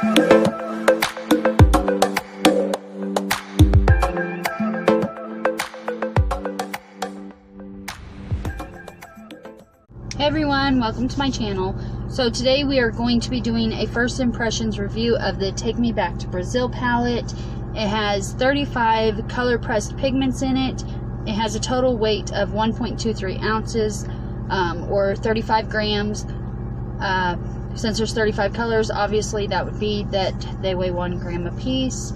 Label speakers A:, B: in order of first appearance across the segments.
A: Hey everyone, welcome to my channel. So today we are going to be doing a first impressions review of the Take Me Back to Brazil palette. It has 35 color pressed pigments in it. It has a total weight of 1.23 ounces or 35 grams. Since there's 35 colors, obviously that would be that they weigh 1 gram a piece.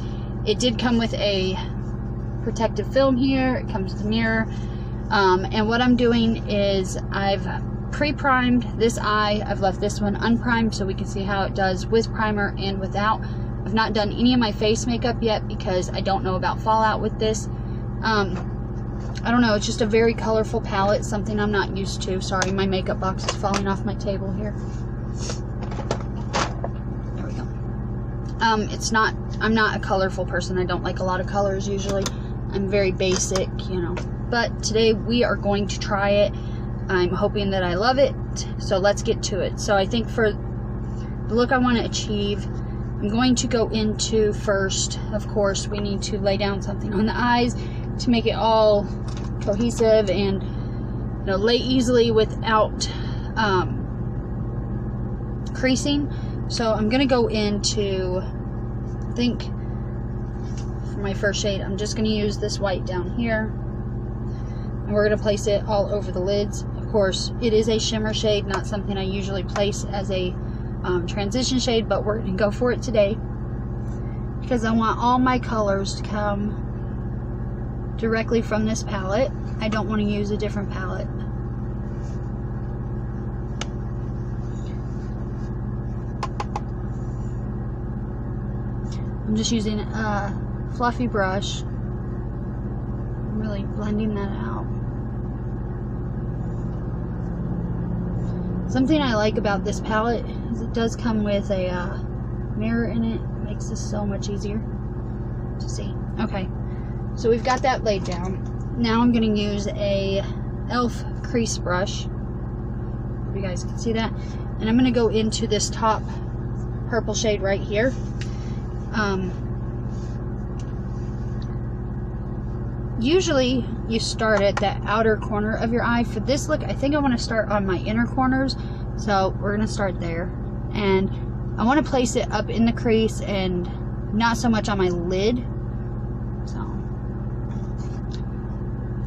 A: It did come with a protective film here. It comes with a mirror. And what I'm doing is I've pre-primed this eye. I've left this one unprimed so we can see how it does with primer and without. I've not done any of my face makeup yet because I don't know about fallout with this. I don't know, it's just a very colorful palette, something I'm not used to. Sorry, my makeup box is falling off my table here. There we go. I'm not a colorful person. I don't like a lot of colors usually. I'm very basic, you know. But today we are going to try it. I'm hoping that I love it, so let's get to it. So I think for the look I want to achieve, I'm going to go into first, of course, we need to lay down something on the eyes to make it all cohesive and, you know, lay easily without creasing. So I'm going to go into, I think for my first shade, I'm just going to use this white down here. And we're going to place it all over the lids. Of course, it is a shimmer shade, not something I usually place as a transition shade, but we're going to go for it today because I want all my colors to come directly from this palette. I don't want to use a different palette. I'm just using a fluffy brush. I'm really blending that out. Something I like about this palette is it does come with a mirror in it. It makes this so much easier to see. Okay, so we've got that laid down. Now I'm going to use a e.l.f. crease brush. If you guys can see that. And I'm going to go into this top purple shade right here. Usually you start at that outer corner of your eye. For this look, I think I want to start on my inner corners, so we're going to start there. And I want to place it up in the crease and not so much on my lid. So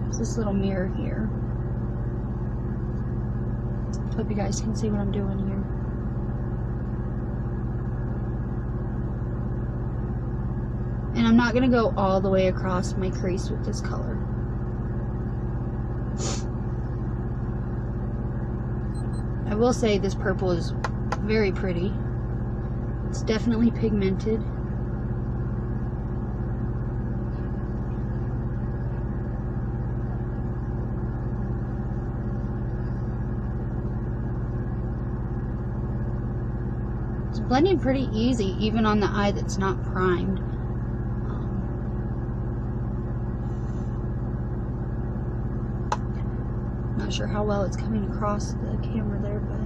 A: there's this little mirror here. Hope you guys can see what I'm doing here. And I'm not going to go all the way across my crease with this color. I will say this purple is very pretty. It's definitely pigmented. It's blending pretty easy, even on the eye that's not primed. Not sure how well it's coming across the camera there, but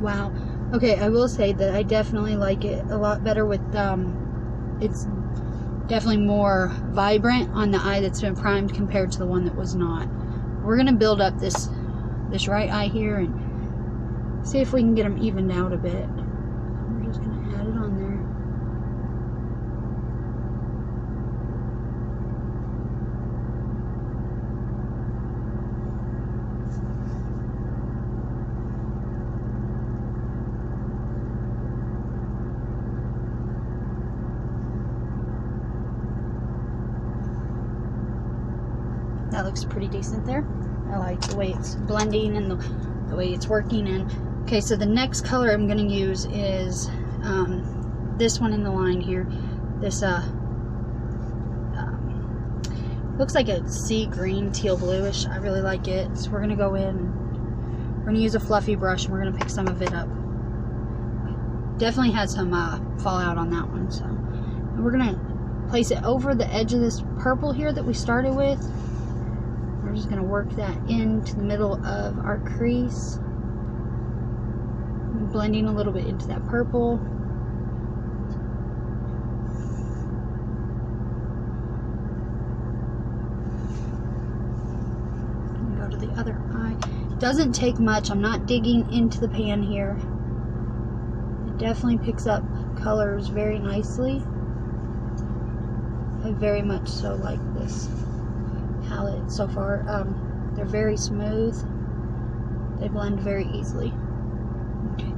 A: wow. Okay, I will say that I definitely like it a lot better with it's definitely more vibrant on the eye that's been primed compared to the one that was not. We're gonna build up this right eye here and see if we can get them evened out a bit. We're just gonna add it on there. That looks pretty decent there. I like the way it's blending and the way it's working. And okay, so the next color I'm going to use is this one in the line here. This looks like a sea green, teal bluish. I really like it. So we're going to go in. We're going to use a fluffy brush and we're going to pick some of it up. Definitely had some fallout on that one. So and we're going to place it over the edge of this purple here that we started with. We're just going to work that into the middle of our crease. Blending a little bit into that purple. Go to the other eye. Doesn't take much. I'm not digging into the pan here. It definitely picks up colors very nicely. I very much so like this palette so far. They're very smooth. They blend very easily. Okay,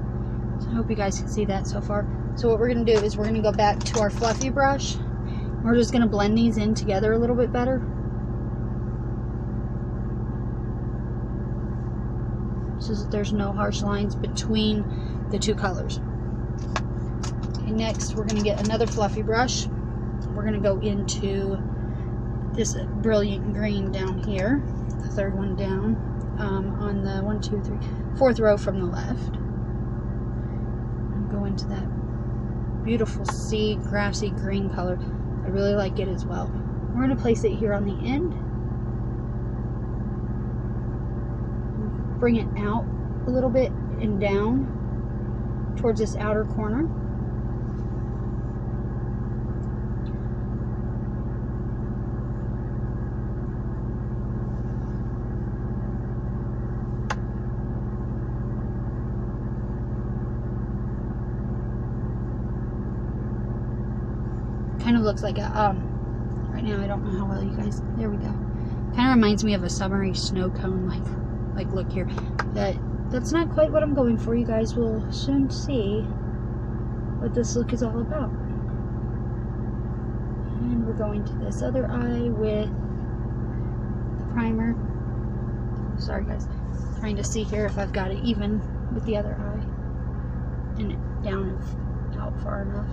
A: so I hope you guys can see that so far. So what we're going to do is we're going to go back to our fluffy brush. We're just going to blend these in together a little bit better. So that there's no harsh lines between the two colors. Okay, next we're going to get another fluffy brush. We're going to go into this brilliant green down here, the third one down, on the 1, 2, 3, 4th row from the left. And go into that beautiful sea grassy green color. I really like it as well. We're going to place it here on the end. Bring it out a little bit and down towards this outer corner. Kind of looks like a, right now I don't know how well you guys, there we go. Kind of reminds me of a summery snow cone, like look here. That's not quite what I'm going for. You guys will soon see what this look is all about. And we're going to this other eye with the primer. Sorry guys, trying to see here if I've got it even with the other eye and down and out far enough.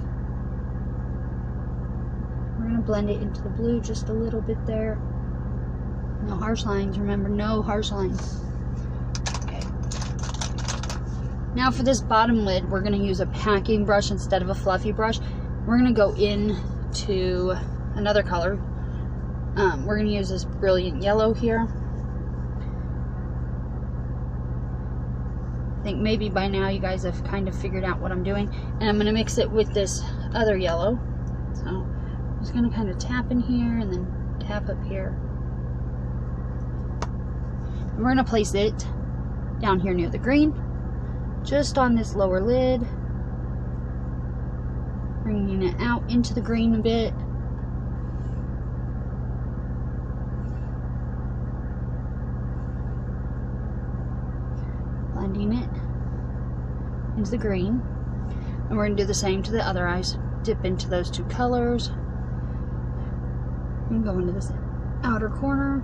A: We're going to blend it into the blue just a little bit there. No harsh lines, remember, no harsh lines. Okay. Now for this bottom lid, we're going to use a packing brush instead of a fluffy brush. We're going to go into another color. We're going to use this brilliant yellow here. I think maybe by now you guys have kind of figured out what I'm doing. And I'm going to mix it with this other yellow. So I'm just going to kind of tap in here and then tap up here. And we're going to place it down here near the green, just on this lower lid, bringing it out into the green a bit. Blending it into the green. And we're going to do the same to the other eyes. Dip into those two colors. And go into this outer corner.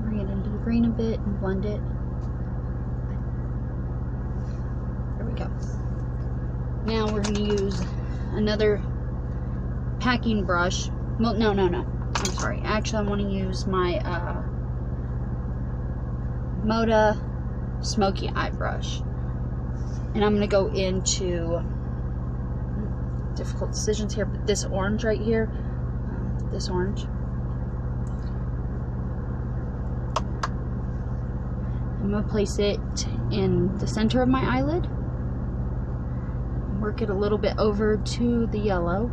A: Bring it into the green a bit and blend it. There we go. Now we're going to use another packing brush. Well, no. I'm sorry. Actually, I want to use my Moda Smoky Eye brush. And I'm going to go into difficult decisions here, but this orange right here, this orange. I'm going to place it in the center of my eyelid. Work it a little bit over to the yellow.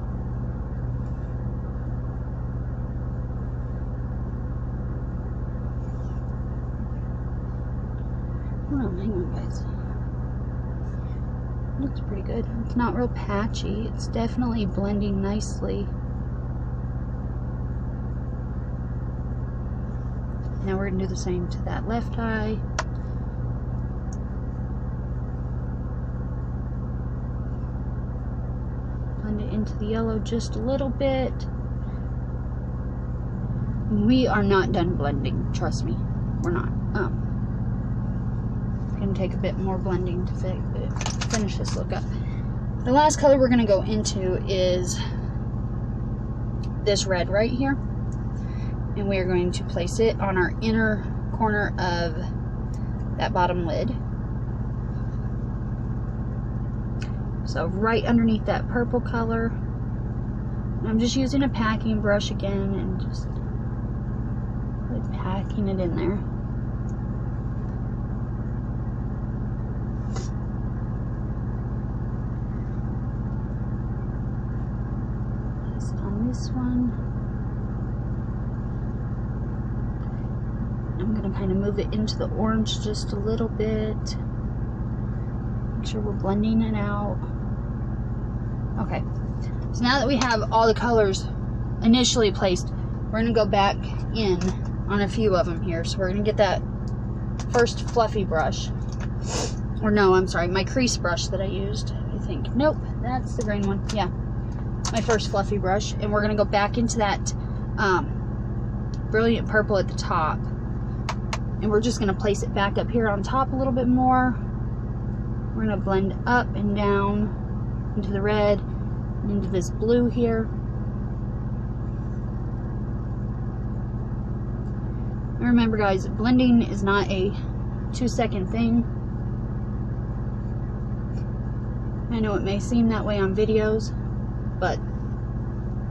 A: Oh, hang on guys. Looks pretty good. It's not real patchy. It's definitely blending nicely. Now we're going to do the same to that left eye. Blend it into the yellow just a little bit. We are not done blending, trust me. We're not. It's going to take a bit more blending to finish this look up. The last color we're going to go into is this red right here, and we are going to place it on our inner corner of that bottom lid. So right underneath that purple color. And I'm just using a packing brush again and just really packing it in there. Just on this one. I'm going to kind of move it into the orange just a little bit. Make sure we're blending it out. Okay, so now that we have all the colors initially placed, we're going to go back in on a few of them here. So we're going to get that first fluffy brush. Or no, I'm sorry, my crease brush that I used, I think. Nope, that's the green one. Yeah, my first fluffy brush. And we're going to go back into that brilliant purple at the top. And we're just going to place it back up here on top a little bit more. We're going to blend up and down into the red, and into this blue here. And remember guys, blending is not a 2-second thing. I know it may seem that way on videos, but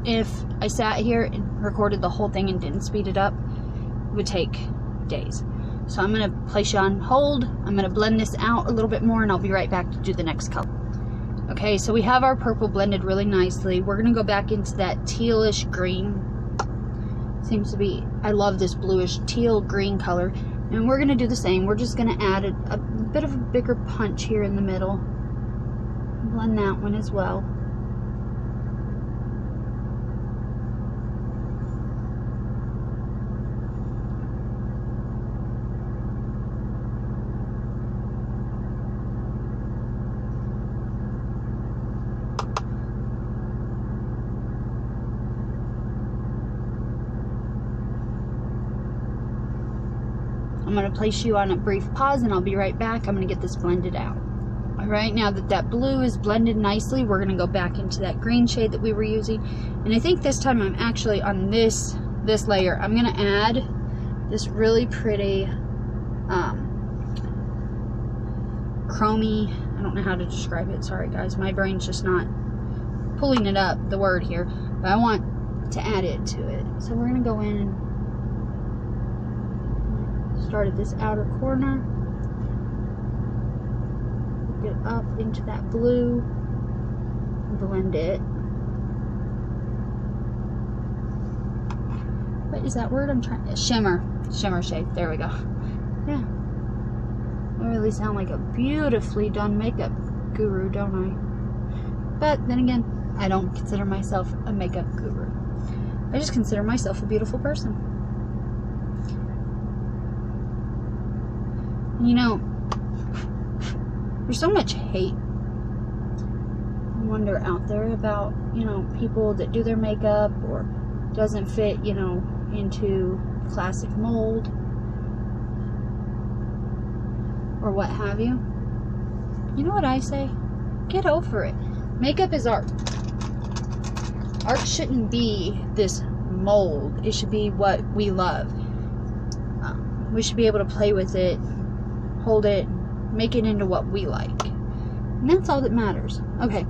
A: if I sat here and recorded the whole thing and didn't speed it up, it would take days. So I'm going to place you on hold. I'm going to blend this out a little bit more, and I'll be right back to do the next color. Okay, so we have our purple blended really nicely. We're going to go back into that tealish green. Seems to be, I love this bluish teal green color. And we're going to do the same. We're just going to add a bit of a bigger punch here in the middle. Blend that one as well. I'm going to place you on a brief pause and I'll be right back. I'm going to get this blended out. Alright, now that that blue is blended nicely, we're going to go back into that green shade that we were using. And I think this time I'm actually on this layer. I'm going to add this really pretty chromy, I don't know how to describe it. Sorry guys, my brain's just not pulling it up, the word here. But I want to add it to it. So we're going to go in and start at this outer corner, get up into that blue, blend it. What is that word I'm trying to, shimmer shade, there we go. Yeah, I really sound like a beautifully done makeup guru, don't I? But then again, I don't consider myself a makeup guru. I just consider myself a beautiful person. You know, there's so much hate, I wonder, out there about, you know, people that do their makeup or doesn't fit, you know, into classic mold or what have you. You know what I say? Get over it. Makeup is art. Art shouldn't be this mold. It should be what we love. We should be able to play with it, hold it, make it into what we like. And that's all that matters. Okay,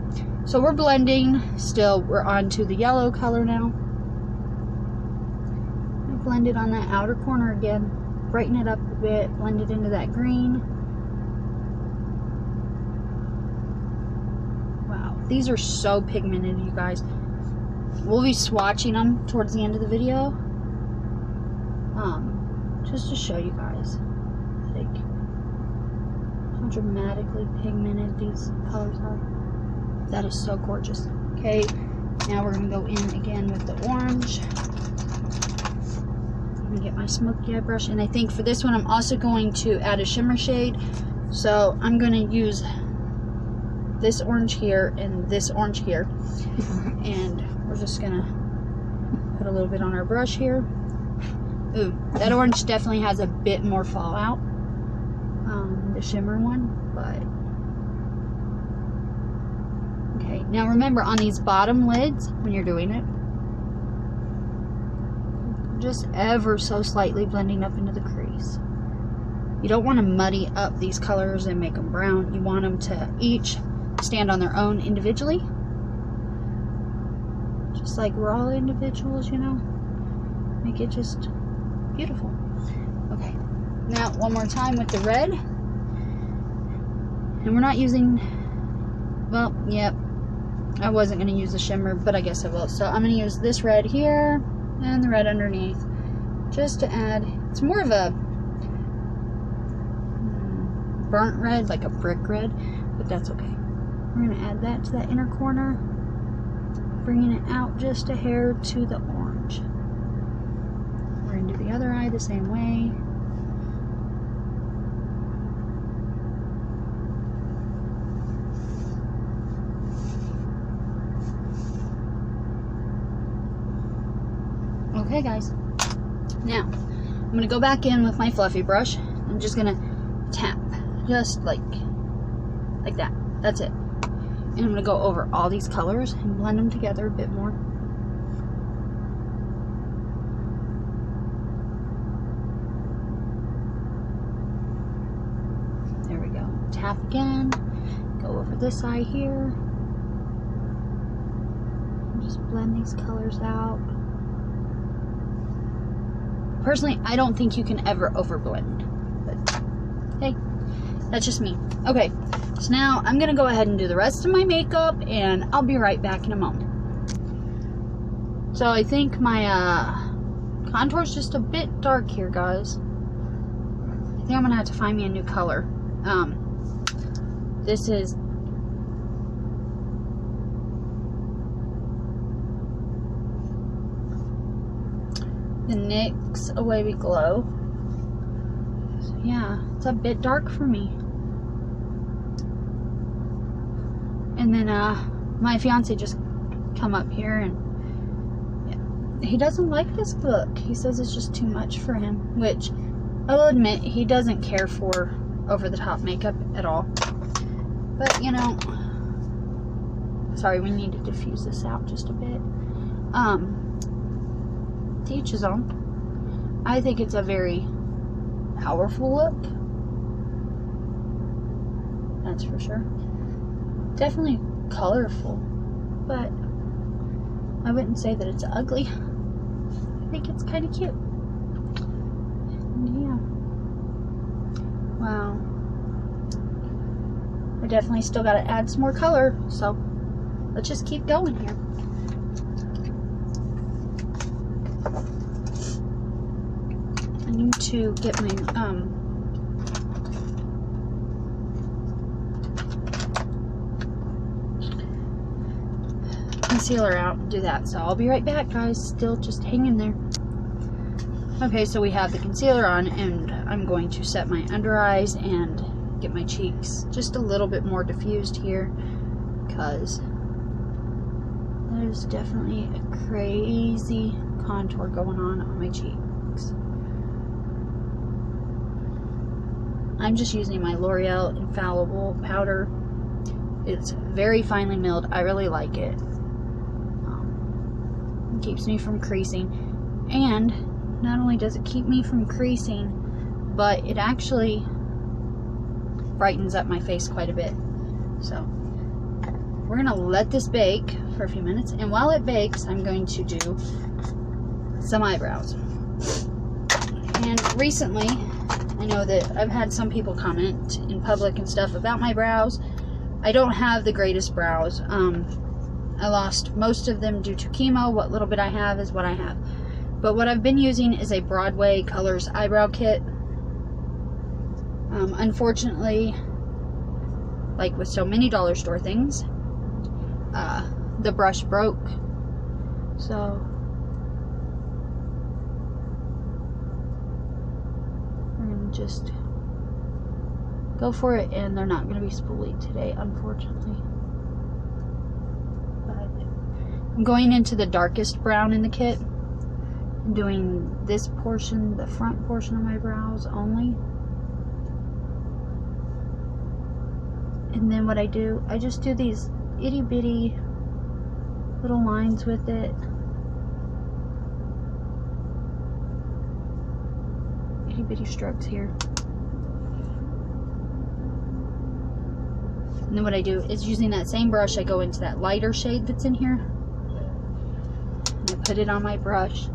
A: so we're blending still. We're on to the yellow color now. I blend it on that outer corner again. Brighten it up a bit. Blend it into that green. Wow, these are so pigmented, you guys. We'll be swatching them towards the end of the video. Just to show you guys, like, how dramatically pigmented these colors are. That is so gorgeous. Okay, now we're going to go in again with the orange. I'm going to get my smoky eye brush, and I think for this one I'm also going to add a shimmer shade. So I'm going to use this orange here and this orange here. And we're just going to put a little bit on our brush here. Ooh, that orange definitely has a bit more fallout, the shimmer one, but okay. Now remember, on these bottom lids, when you're doing it, just ever so slightly blending up into the crease. You don't want to muddy up these colors and make them brown. You want them to each stand on their own individually. Just like we're all individuals, you know. Make it just beautiful. Okay, now one more time with the red. And we're not using, well, yep, I wasn't going to use the shimmer, but I guess I will. So I'm going to use this red here and the red underneath just to add, it's more of a burnt red, like a brick red, but that's okay. We're going to add that to that inner corner, bringing it out just a hair to the orange. We're going to do the other eye the same way. Okay guys, now I'm going to go back in with my fluffy brush. I'm just going to tap, just like that. That's it. And I'm going to go over all these colors and blend them together a bit more. There we go. Tap again. Go over this eye here. And just blend these colors out. Personally, I don't think you can ever overblend, but hey, that's just me. Okay, so now I'm gonna go ahead and do the rest of my makeup, and I'll be right back in a moment. So I think my contour's just a bit dark here, guys. I think I'm gonna have to find me a new color. This is the NYX Away We Glow. So yeah, it's a bit dark for me. And then my fiance just come up here and yeah, he doesn't like this look. He says it's just too much for him, which I will admit he doesn't care for over the top makeup at all. But you know, sorry, we need to diffuse this out just a bit. To each his own. I think it's a very powerful look. That's for sure. Definitely colorful, but I wouldn't say that it's ugly. I think it's kind of cute. And yeah. Wow. I definitely still got to add some more color, so let's just keep going here. I need to get my concealer out and do that. So I'll be right back, guys. Still just hang in there. Okay, so we have the concealer on, and I'm going to set my under eyes and get my cheeks just a little bit more diffused here, because there's definitely a crazy contour going on my cheeks. I'm just using my L'Oreal Infallible powder. It's very finely milled. I really like it. It keeps me from creasing. And not only does it keep me from creasing, but it actually brightens up my face quite a bit. So we're going to let this bake for a few minutes. And while it bakes, I'm going to do some eyebrows. And recently, I know that I've had some people comment in public and stuff about my brows. I don't have the greatest brows. I lost most of them due to chemo. What little bit I have is what I have. But what I've been using is a Broadway Colors eyebrow kit. Unfortunately, like with so many dollar store things, the brush broke. So just go for it, and they're not going to be spoolie today, unfortunately. But I'm going into the darkest brown in the kit. I'm doing this portion, the front portion of my brows only. And then what I do, I just do these itty bitty little lines with it. bitty strokes here. And then what I do is, using that same brush, I go into that lighter shade that's in here. And I put it on my brush.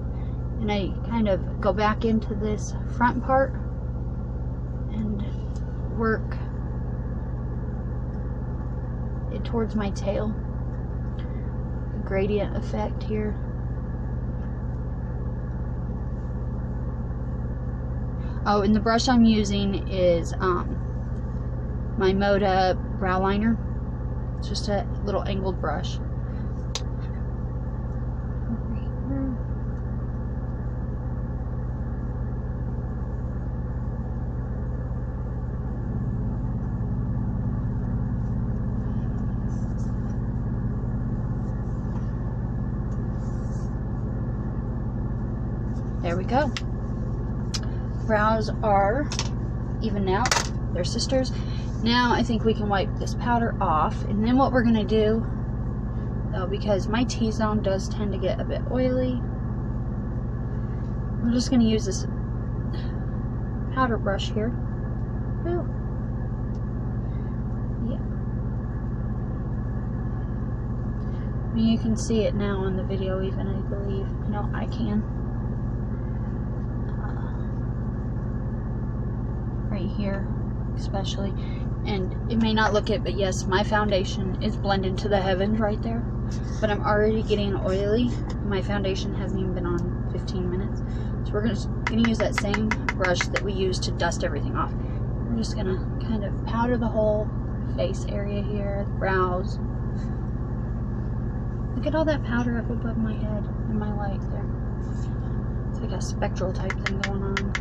A: And I kind of go back into this front part and work it towards my tail. A gradient effect here. Oh, and the brush I'm using is my Moda brow liner. It's just a little angled brush. There we go. Brows are even out. They're sisters. Now I think we can wipe this powder off. And then what we're going to do, though, because my T-zone does tend to get a bit oily, I'm just going to use this powder brush here. Ooh. Yeah. I mean, you can see it now in the video even, I believe. No, I can. Right here especially, and it may not look it, but yes, my foundation is blended to the heavens right there, but I'm already getting oily. My foundation hasn't even been on 15 minutes, so we're gonna use that same brush that we used to dust everything off. We're just gonna kind of powder the whole face area here, the brows. Look at all that powder up above my head and my light there. It's like a spectral type thing going on.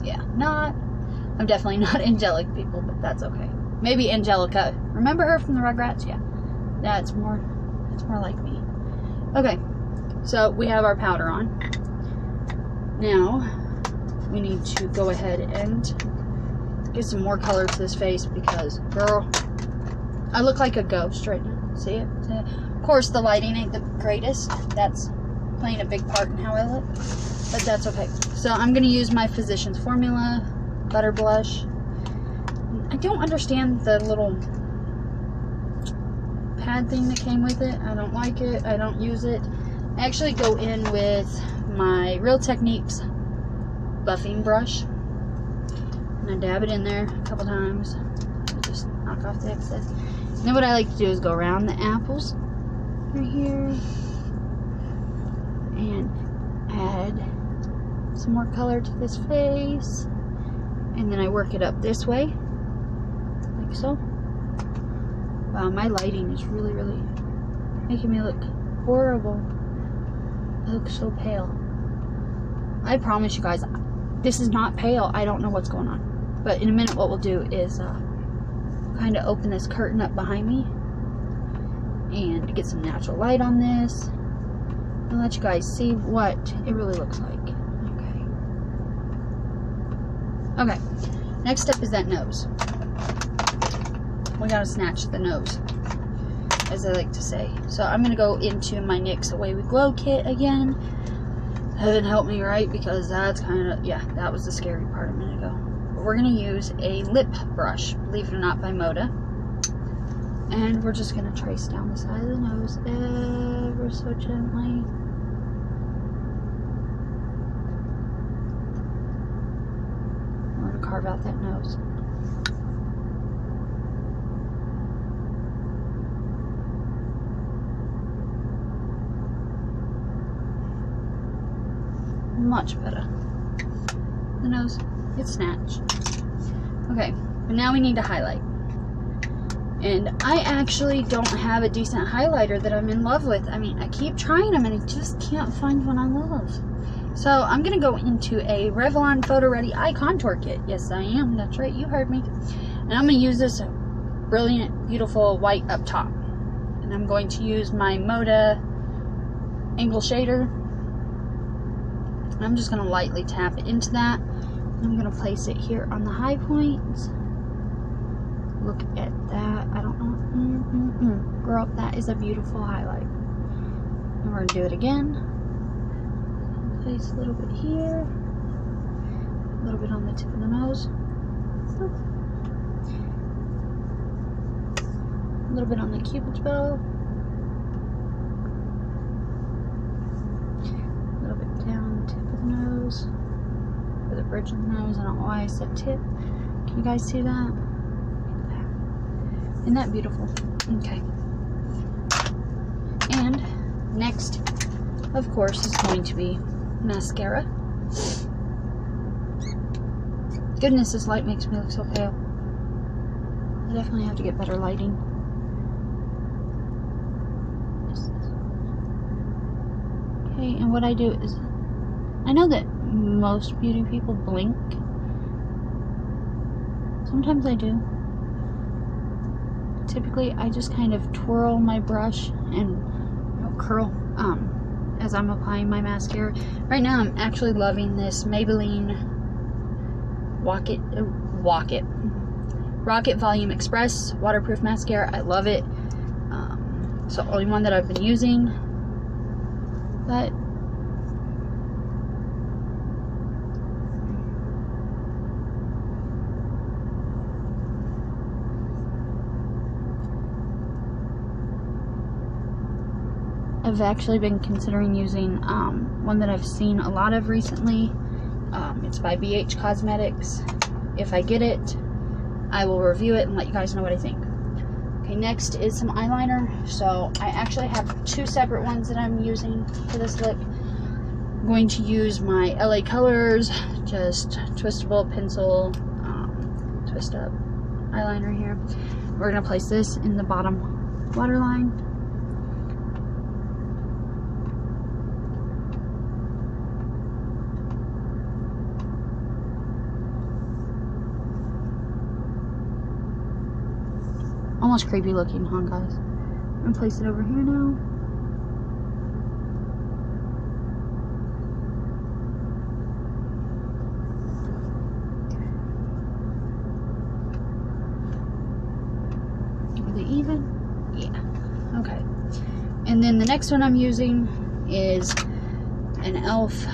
A: Yeah, I'm definitely not angelic, people, but that's okay. Maybe Angelica. Remember her from the Rugrats? Yeah. That's more like me. Okay, so we have our powder on. Now, we need to go ahead and get some more color to this face because, girl, I look like a ghost right now. See it? Of course, the lighting ain't the greatest. That's playing a big part in how I look, but that's okay. So I'm going to use my Physicians Formula Butter Blush. I don't understand the little pad thing that came with it. I don't like it. I don't use it. I actually go in with my Real Techniques buffing brush, and I dab it in there a couple times. Just knock off the excess. And then what I like to do is go around the apples right here and add some more color to this face, and then I work it up this way like so. Wow, my lighting is really making me look horrible. I look so pale. I promise you guys, this is not pale. I don't know what's going on, but in a minute what we'll do is kind of open this curtain up behind me and get some natural light on this and let you guys see what it really looks like. Okay, next step is that nose. We gotta snatch the nose, as I like to say. So I'm gonna go into my NYX Away We Glow kit again. Heaven help me, right? Because that's kind of, yeah, that was the scary part a minute ago. But we're gonna use a lip brush, believe it or not, by Moda. And we're just gonna trace down the side of the nose ever so gently. Carve out that nose. Much better. The nose, it's snatched. Okay, but now we need to highlight. And I actually don't have a decent highlighter that I'm in love with. I mean, I keep trying them and I just can't find one I love. So I'm going to go into a Revlon Photo Ready Eye Contour Kit. Yes, I am. That's right. You heard me. And I'm going to use this brilliant, beautiful white up top. And I'm going to use my Moda Angle Shader. I'm just going to lightly tap into that. I'm going to place it here on the high points. Look at that. I don't know. Girl, that is a beautiful highlight. And we're going to do it again. Place a little bit here. little bit on the tip of the nose. A little bit on the Cupid's bow. A little bit down the tip of the nose. Or the bridge of the nose. I don't know why I said tip. Can you guys see that? Isn't that beautiful? Okay. And next, of course, is going to be mascara. Goodness, this light makes me look so pale. I definitely have to get better lighting. Okay, and what I do is, I know that most beauty people blink. Sometimes I do. Typically, I just kind of twirl my brush and curl as I'm applying my mascara. Right now, I'm actually loving this Maybelline Rocket Volume Express waterproof mascara. I love it. It's the only one that I've been using, but I've actually been considering using one that I've seen a lot of recently. It's by BH Cosmetics. If I get it, I will review it and let you guys know what I think. Okay, next is some eyeliner. So I actually have two separate ones that I'm using for this look. I'm going to use my LA Colors, just twistable pencil, twist up eyeliner here. We're gonna place this in the bottom waterline. Almost creepy looking, huh, guys? I'm gonna place it over here now. Are they even? Yeah. Okay. And then the next one I'm using is an e.l.f.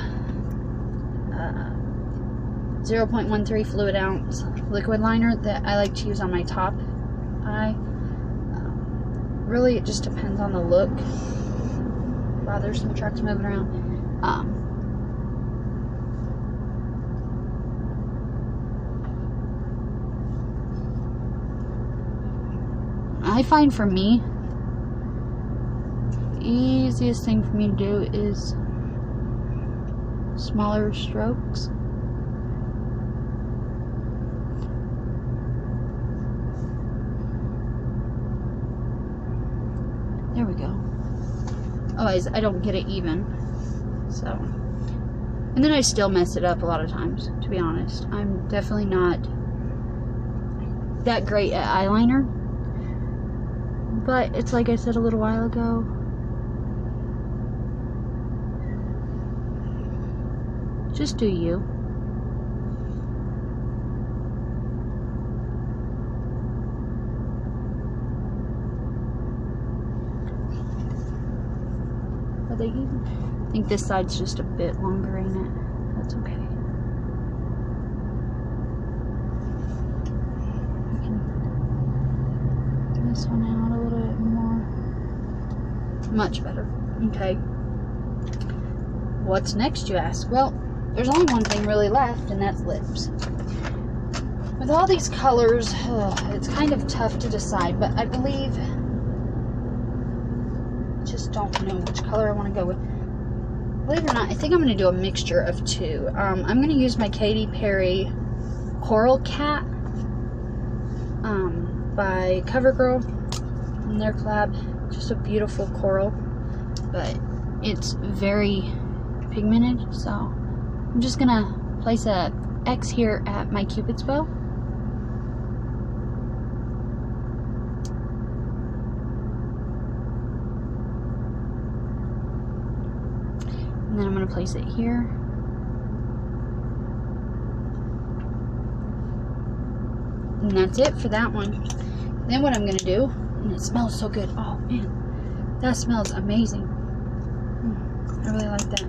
A: 0.13 fluid ounce liquid liner that I like to use on my top eye. Really, it just depends on the look. Wow, there's some trucks moving around. I find for me, the easiest thing for me to do is smaller strokes. There we go. Otherwise, I don't get it even. So, and then I still mess it up a lot of times, to be honest. I'm definitely not that great at eyeliner. But it's like I said a little while ago. Just do you. Are they even? I think this side's just a bit longer, ain't it? That's okay. I can get this one out a little bit more. Much better. Okay. What's next, you ask? Well, there's only one thing really left, and that's lips. With all these colors, it's kind of tough to decide, but I believe, just don't know which color I want to go with. Believe it or not, I think I'm going to do a mixture of two. I'm going to use my Katy Perry Coral Cat by CoverGirl and their collab. Just a beautiful coral, but it's very pigmented, so I'm just going to place a X here at my Cupid's bow. And then I'm going to place it here. And that's it for that one. Then what I'm going to do, and it smells so good. Oh man, that smells amazing. I really like that.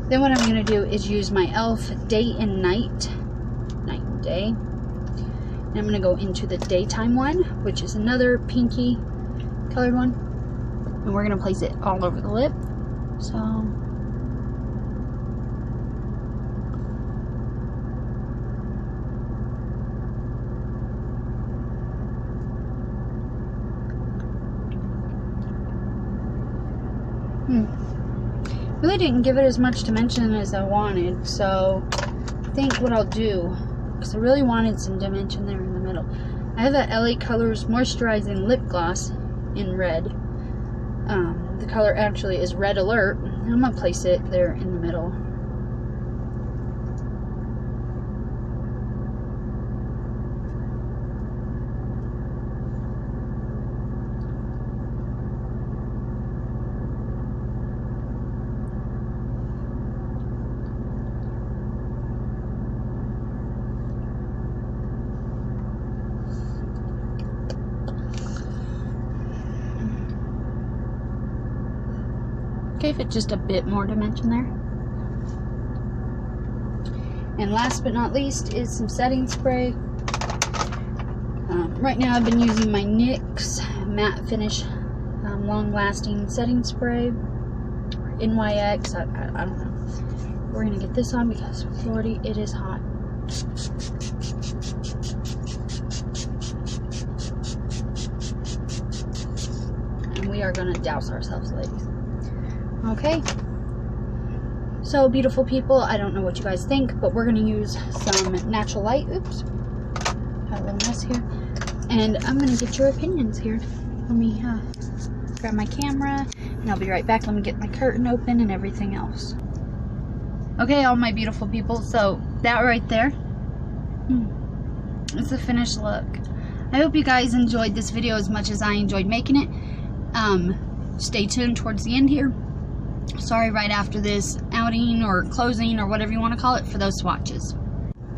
A: Then what I'm going to do is use my e.l.f. Day and Night day. And I'm going to go into the daytime one, which is another pinky colored one. And we're going to place it all over the lip. So... really didn't give it as much dimension as I wanted, so I think what I'll do, because I really wanted some dimension there in the middle, I have a LA Colors Moisturizing Lip Gloss in red. The color actually is Red Alert. I'm going to place it there in the middle. Gave it just a bit more dimension there. And last but not least is some setting spray. Right now I've been using my NYX Matte Finish Long Lasting Setting Spray, or NYX, I don't know. We're going to get this on because, Lordy, it is hot. And we are going to douse ourselves, ladies. Okay, so beautiful people, I don't know what you guys think, but we're going to use some natural light. Oops, got a little mess here. And I'm going to get your opinions here. Let me grab my camera, and I'll be right back. Let me get my curtain open and everything else. Okay, all my beautiful people, so that right there is the finished look. I hope you guys enjoyed this video as much as I enjoyed making it. Stay tuned towards the end here. Sorry, right after this outing or closing or whatever you want to call it for those swatches.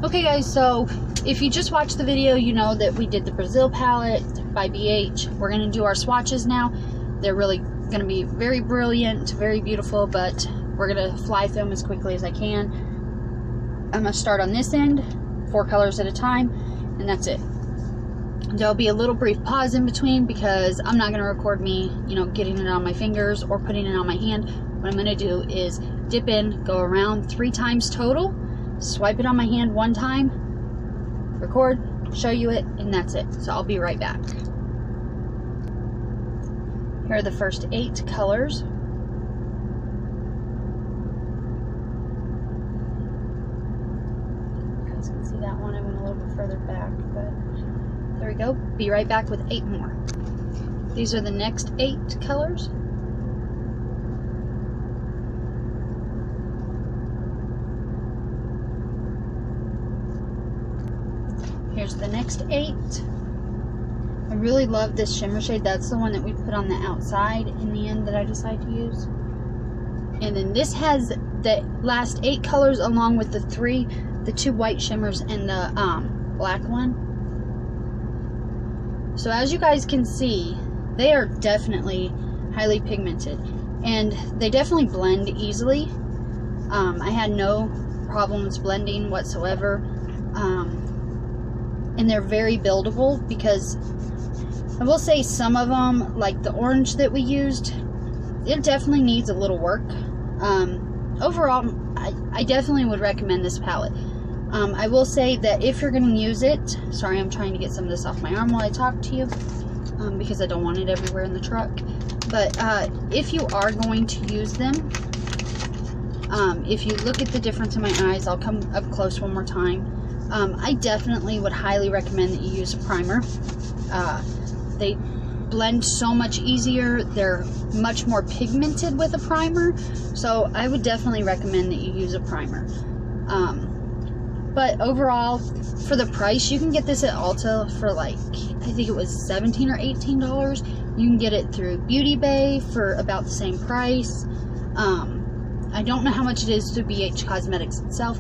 A: Okay guys, so if you just watched the video, you know that we did the Brazil palette by BH. We're going to do our swatches now. They're really going to be very brilliant, very beautiful, but we're going to fly through them as quickly as I can. I'm going to start on this end, 4 colors at a time, and that's it. There'll be a little brief pause in between because I'm not going to record me, getting it on my fingers or putting it on my hand. What I'm going to do is dip in, go around 3 times total, swipe it on my hand 1 time, record, show you it, and that's it. So I'll be right back. Here are the first 8 colors. You guys can see that one. I went a little bit further back, but there we go. Be right back with 8 more. These are the next 8 colors. Here's the next 8. I really love this shimmer shade. That's the one that we put on the outside in the end that I decided to use. And then this has the last 8 colors along with the 2 white shimmers and the black one. So as you guys can see, they are definitely highly pigmented. And they definitely blend easily. I had no problems blending whatsoever. And they're very buildable because I will say some of them, like the orange that we used, it definitely needs a little work. Overall, I definitely would recommend this palette. I will say that if you're going to use it, sorry, I'm trying to get some of this off my arm while I talk to you because I don't want it everywhere in the truck. But if you are going to use them, if you look at the difference in my eyes, I'll come up close one more time. I definitely would highly recommend that you use a primer. They blend so much easier. They're much more pigmented with a primer. So I would definitely recommend that you use a primer. But overall, for the price, you can get this at Ulta for like, I think it was $17 or $18. You can get it through Beauty Bay for about the same price. I don't know how much it is to BH Cosmetics itself.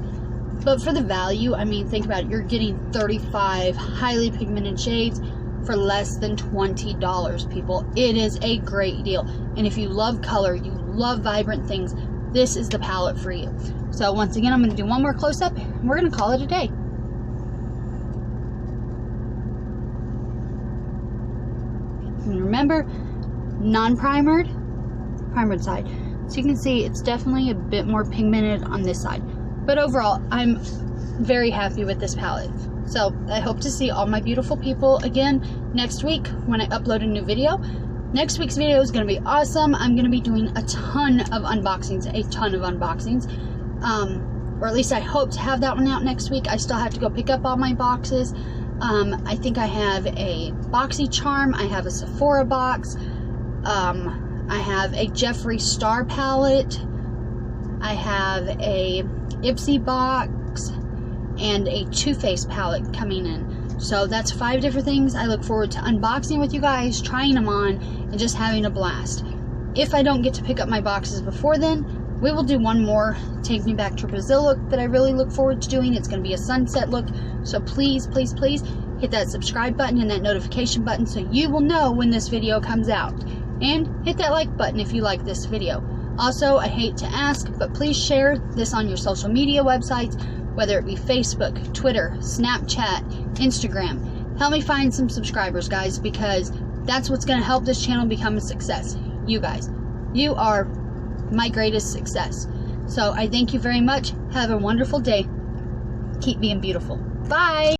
A: But for the value, I mean, think about it. You're getting 35 highly pigmented shades for less than $20, people. It is a great deal. And if you love color, you love vibrant things, this is the palette for you. So once again, I'm going to do one more close-up, and we're going to call it a day. And remember, non-primered, primered side. So you can see it's definitely a bit more pigmented on this side. But overall, I'm very happy with this palette. So I hope to see all my beautiful people again next week when I upload a new video. Next week's video is going to be awesome. I'm going to be doing a ton of unboxings, or at least I hope to have that one out next week. I still have to go pick up all my boxes. I think I have a BoxyCharm, I have a Sephora box, I have a Jeffree Star palette, I have a Ipsy box, and a Too Faced palette coming in. So that's 5 different things. I look forward to unboxing with you guys, trying them on, and just having a blast. If I don't get to pick up my boxes before then, we will do one more Take Me Back to Brazil look that I really look forward to doing. It's going to be a sunset look. So please, please, please hit that subscribe button and that notification button so you will know when this video comes out. And hit that like button if you like this video. Also, I hate to ask, but please share this on your social media websites, whether it be Facebook, Twitter, Snapchat, Instagram. Help me find some subscribers, guys, because that's what's going to help this channel become a success. You guys. You are my greatest success. So I thank you very much. Have a wonderful day. Keep being beautiful. Bye!